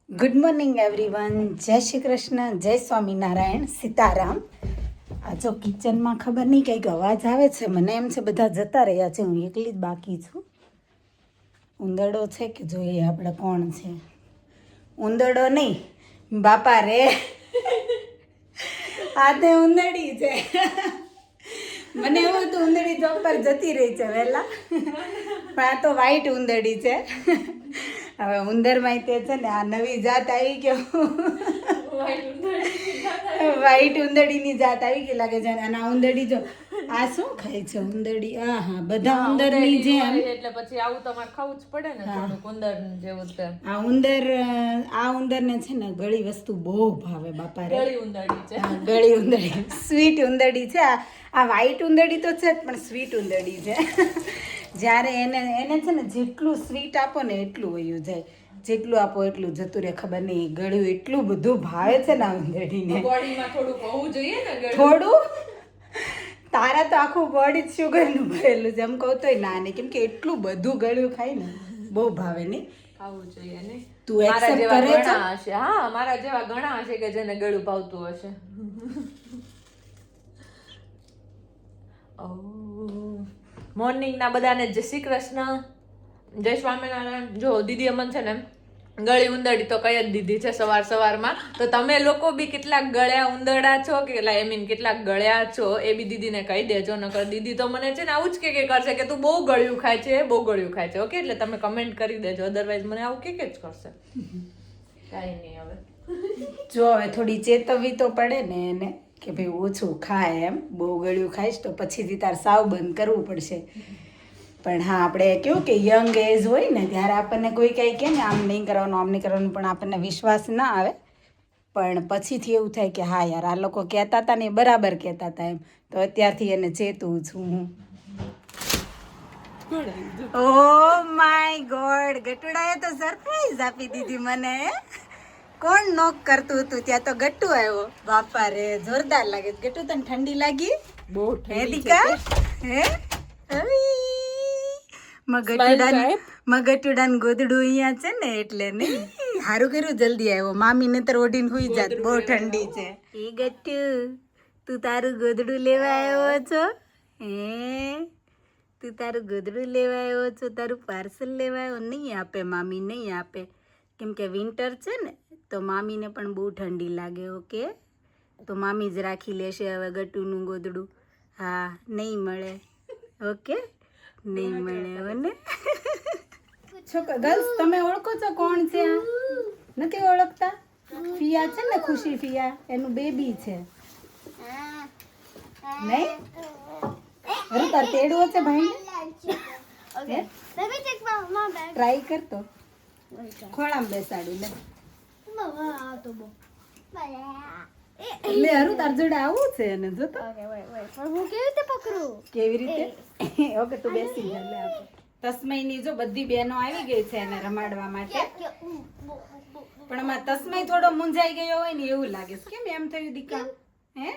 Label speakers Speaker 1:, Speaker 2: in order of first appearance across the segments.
Speaker 1: Good morning everyone. જય શ્રી કૃષ્ણ, જય સ્વામિનારાયણ, સીતારામ. આ જો કિચનમાં ખબર નહીં કંઈક અવાજ આવે છે. મને એમ છે બધા જતા રહ્યા છે, હું એકલી જ બાકી છું. ઉંદરડો છે કે જોઈએ આપણે કોણ છે. ઉંદરડો નહીં બાપા રે, આ તે ઉંદરડી છે. મને એવું હતું ઉંદરડી જોબ પર જતી રહી છે વહેલા, પણ આ તો વ્હાઈટ ઉંદરડી છે. હવે ઉંદરમાં તે છે ને આ નવી જાત આવી ગયો, વ્હાઈટ ઉંદરડીની જાત આવી ગઈ લાગે છે. અને આ ઉંદરડી જો આ શું ખાય છે ઉંદરડી, હા હા બધા ઉંદરની જેમ.
Speaker 2: એટલે પછી આવું તમારે ખાવું જ પડે ને, થોડુંક ઉંદર જેવું છે.
Speaker 1: આ ઉંદરને છે ને ગળી વસ્તુ બહુ ભાવે બાપા રે.
Speaker 2: ગળી ઉંદરડી છે.
Speaker 1: હા ગળી ઉંદરડી, સ્વીટ ઉંદરડી છે. આ વ્હાઈટ ઉંદરડી તો છે જ, પણ સ્વીટ ઉંદરડી છે. જ્યારે એને છે ને જેટલું સ્વીટ આપો ને એટલું વયું જાય, જેટલું આપો એટલું જતું રહે. ખબર નહીં ગળ્યું એટલું બધું ભાવે છે ને આ ઉંદરડીને.
Speaker 2: બોડીમાં થોડુંક હોવું જોઈએ ને ગળ્યું.
Speaker 1: થોડું, તારા તો આખું બોડી જ શુગરનું ભરેલું છે. એમ કહું તોય ના નહીં, કેમ કે એટલું બધું ગળ્યું ખાય ને બહુ ભાવે નહીં.
Speaker 2: ખાવું જોઈએ ને.
Speaker 1: તું
Speaker 2: મારા
Speaker 1: એક્સેપ્ટ
Speaker 2: જેવા
Speaker 1: કરે છે?
Speaker 2: ઘણા હશે. હા, મારા જેવા ઘણા હશે કે જેને ગળું ભાવતું હશે. મોર્નિંગના બધાને જય શ્રી કૃષ્ણ, જય સ્વામિનારાયણ. જો દીદી અમન છે ને ગળી ઉંદરડી તો કઈ જ દીધી છે સવારમાં. તો તમે લોકો બી કેટલાક ગળ્યા ઉંદરડા છો કે કેટલાક ગળ્યા છો એ બી દીદીને કહી દેજો. નકર દીદી તો મને છે ને આવું જ કે કરશે કે તું બહુ ગળ્યું ખાય છે, બહુ ગળ્યું ખાય છે. ઓકે, એટલે તમે કમેન્ટ કરી દેજો, અધરવાઇઝ મને આવું કે જ કરશે. કાંઈ નહીં. હવે
Speaker 1: જો હવે થોડી ચેતવવી તો પડે ને એને કે ભાઈ ઓછું ખાય, એમ બહુ ગળ્યું ખાઈશ તો પછીથી તાર સાવ બંધ કરવું પડશે. પણ હા, આપણે કેવું કે યંગ એજ હોય ને ત્યારે આપણને કોઈ કંઈ કહે ને આમ નહીં કરવાનું, આમ નહીં કરવાનું, પણ આપણને વિશ્વાસ ના આવે. પણ પછીથી એવું થાય કે હા યાર, આ લોકો કહેતા હતા ને એ બરાબર કહેતા હતા એમ. તો અત્યારથી એને ચેતવું છું હું. ઓ માય ગોડ, ગટુડાએ તો સરપ્રાઈઝ આપી દીધી મને. કોણ નોક કરતું હતું ત્યાં તો ગટ્ટુ આવ્યો. બાપા રે, જોરદાર લાગે. ગટ્ટુ તને ઠંડી લાગી?
Speaker 2: બહુ
Speaker 1: હે દીકા, હે મગટુડાન ગોદડું અહીંયા છે ને એટલે નહીં. સારું કર્યું જલ્દી આવ્યો. મામી ને તર ઓઢીને હુઈ જાત, બહુ ઠંડી છે. એ ગટ્ટુ, તું તારું ગોદડું લેવા આવ્યો છો? હે, તું તારું ગોદડું લેવા આવ્યો છો? તારું પાર્સલ લેવા આવ્યો? નહીં આપે મામી, નહીં આપે. કેમ કે વિન્ટર છે ને તો મામીને પણ બહુ ઠંડી લાગે. ઓકે, તો મામી જ રાખી લેશે હવે ગટ્ટુનું ગોદડું. હા, નહીં મળે. ઓકે, નહીં મળે હવે ને. છોકરા ગર્લ્સ, તમે ઓળખો છો કોણ છે આ? નથી ઓળખતા? ફિયા છે ને, ખુશી ફિયા, એનું બેબી છે. નહીં અરે તાર તેડવો છે ભાઈ, ટ્રાય કરતો ખોળામાં બેસાડું લે. લે હરું, તાર જોડે આવું છે એને જોતો. કેવી રીતે? ઓકે, તું બેસી જા. લે આપણે તસ્મયની જો બધી બહેનો આવી ગઈ છે એને રમાડવા માટે. પણ આમાં તસ્મય થોડો મૂંઝાઈ ગયો હોય ને એવું લાગે છે. કેમ એમ થયું દીકા? હે,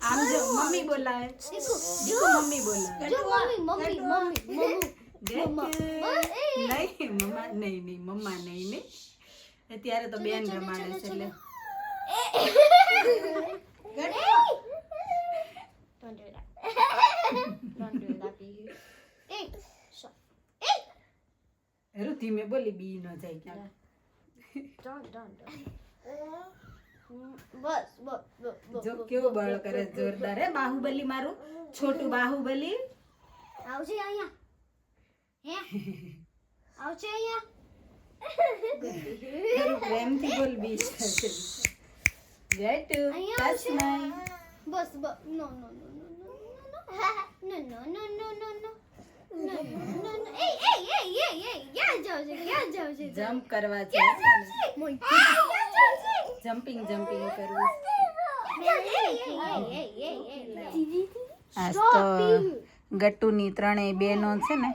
Speaker 1: આમ જો મમ્મી બોલાવે, દીકુ મમ્મી બોલાવે. નહીં મમ્મા, નહીં મમ્મા, નહીં. અત્યારે તો બેન રમાડે છે એટલે. હેરું ધીમે બોલી, બી ન જાય ક્યાં. જો કેવો બળ કરે, જોરદાર. હે બાહુબલી, મારું છોટું બાહુબલી.
Speaker 3: આવજે અહીંયા. હે આવજે અહીંયા.
Speaker 1: પ્રેમથી બોલ, બી થશે. ગેટ તસ્મય.
Speaker 3: બસ બસ. નો નો નો નો નો નો નો નો નો નો. ક્યાં જાવ છે?
Speaker 1: જમ્પ કરવા છે, જમ્પિંગ કરવું. આજ તો ગટ્ટુની ત્રણેય બહેનો છે ને,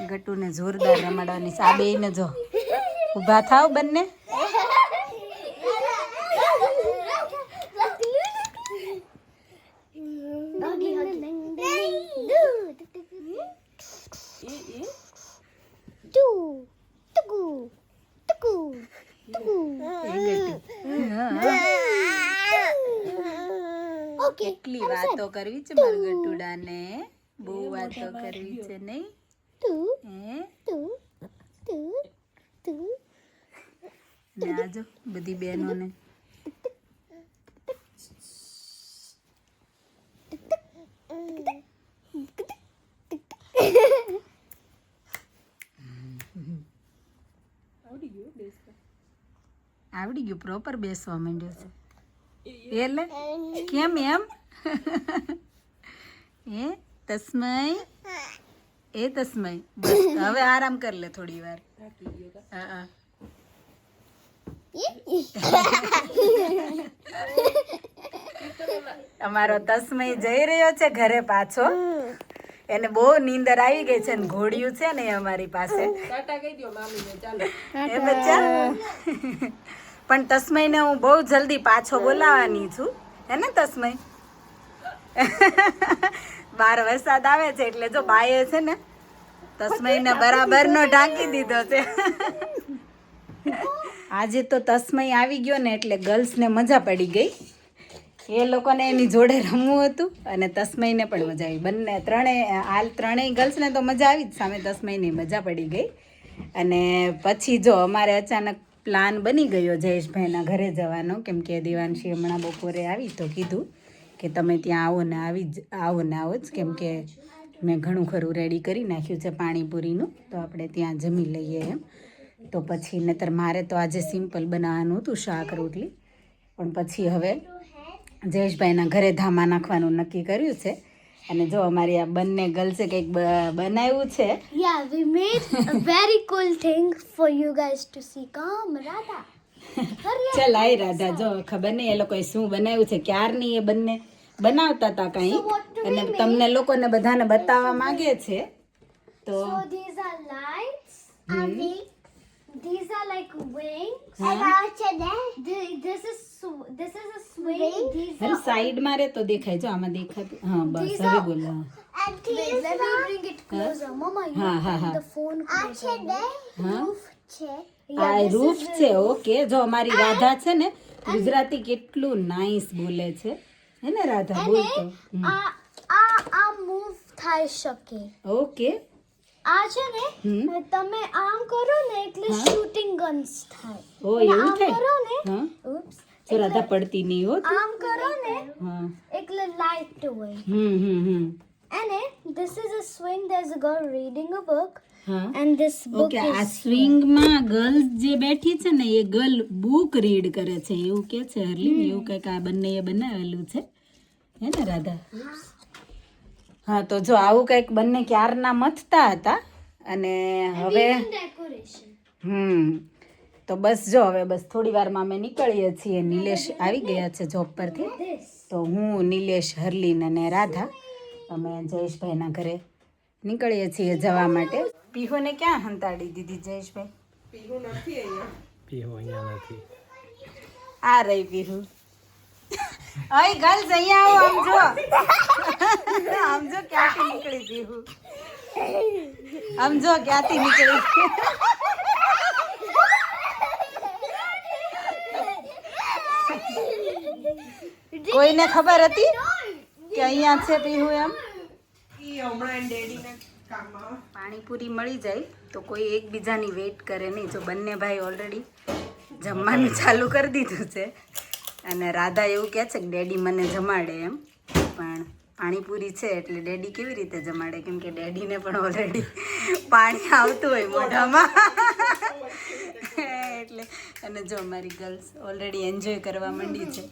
Speaker 1: ગટ્ટુને જોરદાર રમાડવાની. આ બેયને જો ઊભા થાવ બંને. કેટલી વાતો કરવી છે મારા ગટુડાને, બહુ વાતો કરવી છે નહીં? હે ને આજો બધી બહેનોને આવડી ગયું, પ્રોપર બેસવા માંડ્યો છે. એટલે કેમ એમ? એ તસ્મય, એ તસ્મય, બસ હવે આરામ કરી લે થોડી વાર. હા અમારો તસ્મય જઈ રહ્યો છે ઘરે પાછો. એને બહુ નીંદર આવી ગઈ છે ને ઘોડિયું છે ને અમારી પાસે. એ બચ્ચા પણ તસ્મયને હું બહુ જલ્દી પાછો બોલાવવાની છું, હે ને તસ્મય? બાર વરસાદ આવે છે એટલે જો બાએ છે ને તસ્મયને બરાબર નો ઢાંકી દીધો છે. આજે તો તસ્મય આવી ગયો ને એટલે ગર્લ્સને મજા પડી ગઈ. એ લોકોને એની જોડે રમવું હતું અને તસ્મયને પણ મજા આવી. બંને ત્રણેય ગર્લ્સને તો મજા આવી જ, સામે તસ્મયની મજા પડી ગઈ. અને પછી જો અમારે અચાનક પ્લાન બની ગયો જયેશભાઈના ઘરે જવાનો, કેમ કે દેવાંશી હમણાં બપોરે આવી તો કીધું કે તમે ત્યાં આવો ને આવો જ, કેમ કે મેં ઘણું ખરું રેડી કરી નાખ્યું છે પાણીપુરીનું, તો આપણે ત્યાં જમી લઈએ એમ. તો પછી નહીતર મારે તો આજે સિમ્પલ બનાવવાનું હતું, શાક રોટલી. પણ પછી હવે જયેશભાઈના ઘરે ધામા નાખવાનું નક્કી કર્યું છે. અને જો અમારી આ બંને ગર્લ્સે કંઈક બનાવ્યું છે.
Speaker 3: Yeah, we made a very cool thing for you guys to see. Come, Radha.
Speaker 1: ચાલ આય રાધા, જો ખબર નહીં એ લોકોએ શું બનાવ્યું છે. ક્યારની એ બંને બનાવતા હતા કંઈ, અને તમને લોકોને બધાને બતાવવા માંગે છે. તો
Speaker 3: So these are lights. These are like wings. This is a swing. These
Speaker 1: અરે સાઈડમાં રે તો દેખાય, જો આમાં દેખાતું. હા બસ હવે બોલો.
Speaker 3: Wait, let me bring it closer. Mama, you
Speaker 1: હા હા હા
Speaker 3: the phone closer. Roof check.
Speaker 1: આ રૂફ છે. ઓકે, જો અમારી રાધા છે ને ગુજરાતી કેટલું નાઈસ બોલે છે, હે ને રાધા? બોલતો.
Speaker 3: આ મૂવ થઈ શકે.
Speaker 1: ઓકે,
Speaker 3: આ છે ને તમે આમ કરો ને એટલે શૂટિંગ ગન્સ થાય.
Speaker 1: ઓ એવું
Speaker 3: આમ
Speaker 1: થાય?
Speaker 3: કરો ને,
Speaker 1: હા,
Speaker 3: oops,
Speaker 1: તો રાધા પડતી નહીં હો તું.
Speaker 3: આમ કરો ને
Speaker 1: હા,
Speaker 3: એટલે લાઇટ હોય.
Speaker 1: અને
Speaker 3: And this is a swing. There's a girl reading a book.
Speaker 1: હા,
Speaker 3: And this book
Speaker 1: ઓકે. આ
Speaker 3: is
Speaker 1: સ્વિંગમાં ગર્લ્સ જે બેઠી છે ને એ ગર્લ બુક રીડ કરે છે એવું કે છે હરલીન. એવું કંઈક આ બંનેએ બનાવેલું છે, હે ને રાધા? હા, તો જો આવું કંઈક બંને ક્યારના મથતા હતા અને હવે
Speaker 3: decoration.
Speaker 1: તો બસ જો હવે બસ થોડી વારમાં અમે નીકળીએ છીએ. નિલેશ આવી ગયા છે જોબ પરથી, તો હું, નિલેશ, હરલીન અને રાધા અમે જયેશભાઈના ઘરે નીકળીએ છીએ જવા માટે. પીહુને ક્યાં હંતાડી દીધી જયેશભાઈ?
Speaker 4: પીહુ અહીંયા નથી.
Speaker 1: આ રહી પીહુ. અય ગર્લ્સ અહીંયા આવો, આમ જો. આમ જો ક્યાંથી નીકળી પીહુ, આમ જો ક્યાંથી નીકળી. કોઈને ખબર હતી કે અહીંયા છે પીહુ એમ? પાણીપુરી મળી જાય તો કોઈ એકબીજાની વેઇટ કરે નહીં. જો બંને ભાઈ ઓલરેડી જમવાનું ચાલુ કરી દીધું છે અને રાધા એવું કહે છે કે ડેડી મને જમાડે એમ, પણ પાણીપુરી છે એટલે ડેડી કેવી રીતે જમાડે, કેમ કે ડેડીને પણ ઓલરેડી પાણી આવતું હોય મોઢામાં. એટલે અને જો અમારી ગર્લ્સ ઓલરેડી એન્જોય કરવા માંડી છે.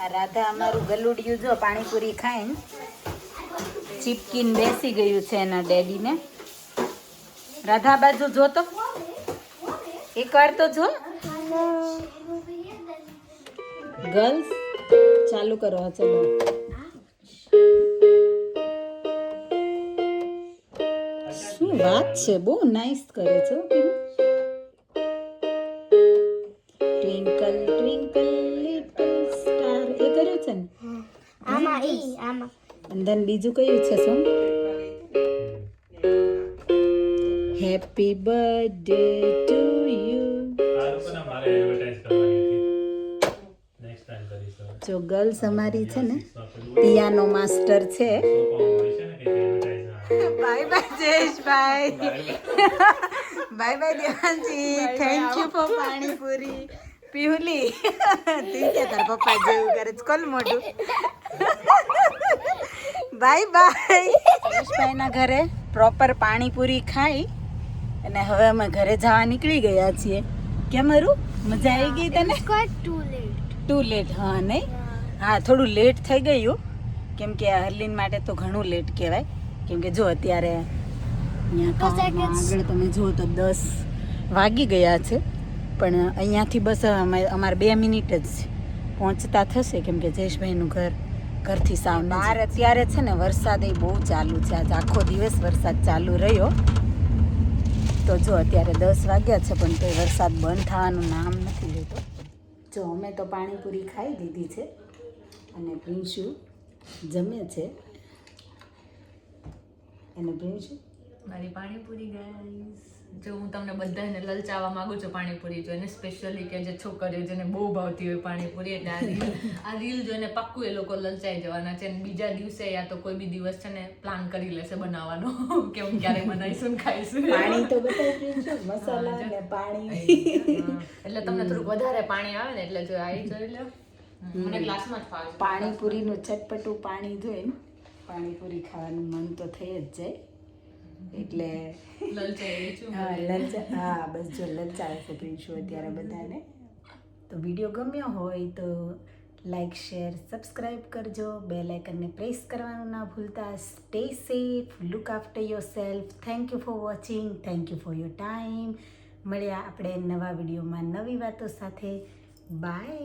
Speaker 1: આ રાધા અમારું ગલુડિયું જો પાણીપુરી ખાઈને ચીપકીને બેસી ગયું છે એના ડેડીને. રાધા બાજુ જો તો એકવાર તો જો. ગર્લ્સ ચાલુ કરો, ચલો. શું વાત છે, બહુ નાઈસ કરે છે. ટ્વિંકલ ટ્વિંકલ લિટલ સ્ટાર એ કર્યું છે ને
Speaker 3: આમાં
Speaker 1: અને then બીજું કયું છે સોંગ? Happy birthday to you. જો ગર્લ્સ અમારી છે ને પિયાનો માસ્ટર છે. Bye bye Jayeshbhai. Bye bye Devanshi. Thank you for panipuri. પીહુલી તી કે તાર પપ્પા જેવું કરે છે કોલ મોઢું. Bye bye. જયેશભાઈના ઘરે પ્રોપર પાણીપુરી ખાઈ અને હવે અમે ઘરે જવા નીકળી ગયા છીએ. કેમ હરું મજા આવી ગઈ તને? Too late. હા નહીં, હા થોડું લેટ થઈ ગયું કેમ કે હરલીન માટે તો ઘણું લેટ કહેવાય. કેમ કે જો અત્યારે અહીંયા કામમાં આગળ તમે જુઓ તો 10 વાગી ગયા છે, પણ અહીંયાથી બસ અમારે 2 મિનિટ જ પહોંચતા થશે કેમ કે જયેશભાઈનું ઘરથી સાવ બહાર અત્યારે છે ને વરસાદ એ બહુ ચાલુ છે. આજ આખો દિવસ વરસાદ ચાલુ રહ્યો. તો જો અત્યારે 10 વાગ્યા છે પણ તોય વરસાદ બંધ થવાનું નામ નથી લેતો. જો અમે તો પાણીપુરી ખાઈ દીધી છે અને પ્રિન્શુ જમે છે. એને પ્રિન્શુ
Speaker 2: મારી પાણીપુરી ગાઈસ. જો હું તમને બધાને લલચાવવા માંગુ છું પાણીપુરી જોઈને, સ્પેશિયલી કે જે છોકરીઓ જેને બહુ ભાવતી હોય પાણીપુરી, એટલે આ રીલ જોઈને પાક્કું એ લોકો લલચાઈ જવાના છે. અને બીજા દિવસે યા તો કોઈ બી દિવસ છે ને પ્લાન કરી લેશે બનાવવાનો કે હું ક્યારે બનાવીશું ને ખાઈશું.
Speaker 1: પાણી તો બતાવી પ્રિન્શુ, મસાલા ને પાણી.
Speaker 2: એટલે તમને થોડુંક વધારે પાણી આવે ને એટલે જો આ જોઈ લો. મને ગ્લાસમાં જ ફાવે.
Speaker 1: પાણીપુરીનું ચટપટું પાણી જોઈને પાણીપુરી ખાવાનું મન તો થઈ જ જાય. એટલે
Speaker 2: લલચાઈ છું.
Speaker 1: હા બસ જો લલચાવે છે પ્રિન્શુ અત્યારે બધાને. તો વિડીયો ગમ્યો હોય તો લાઈક શેર સબસ્ક્રાઈબ કરજો. બેલ આઇકનને પ્રેસ કરવાનું ના ભૂલતા. Stay safe, look after your self. Thank you for watching. Thank you for your time. મળ્યા આપણે નવા વિડીયોમાં નવી વાતો સાથે. બાય.